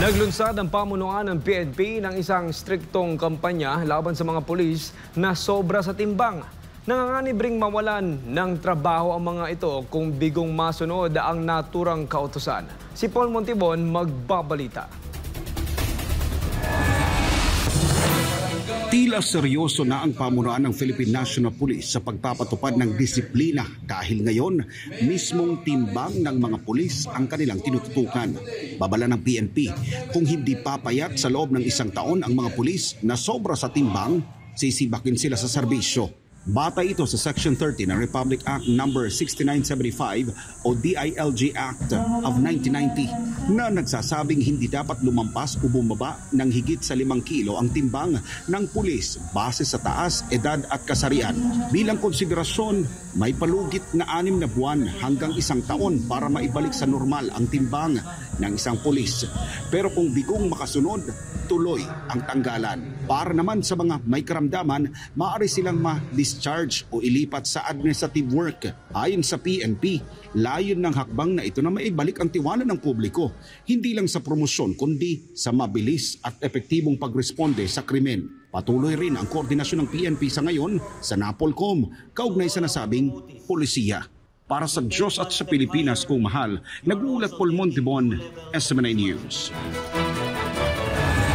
Naglunsad ang pamunuan ng PNP ng isang striktong kampanya laban sa mga pulis na sobra sa timbang. Nanganganib ring mawalan ng trabaho ang mga ito kung bigong masunod ang naturang kautusan. Si Paul Montibon magbabalita. Tila seryoso na ang pamunuan ng Philippine National Police sa pagpapatupad ng disiplina dahil ngayon mismong timbang ng mga pulis ang kanilang tinututukan. Babala ng PNP, kung hindi papayat sa loob ng isang taon ang mga pulis na sobra sa timbang, sisibakin sila sa serbisyo. Batay ito sa Section 30 ng Republic Act No. 6975 o DILG Act of 1990 na nagsasabing hindi dapat lumampas o bumaba ng higit sa 5 kilo ang timbang ng pulis base sa taas, edad at kasarian. Bilang konsiderasyon, may palugit na 6 na buwan hanggang 1 taon para maibalik sa normal ang timbang ng isang pulis. Pero kung bigong makasunod, tuloy ang tanggalan. Para naman sa mga may karamdaman, maaari silang ma-discharge o ilipat sa administrative work. Ayon sa PNP, layon ng hakbang na ito na maibalik ang tiwala ng publiko, hindi lang sa promosyon kundi sa mabilis at epektibong pagresponde sa krimen. Patuloy rin ang koordinasyon ng PNP sa ngayon sa NAPOLCOM, kaugnay sa nasabing polisiya. Para sa Diyos at sa Pilipinas kung mahal, nag-uulat Paul Montibon, SMNI News.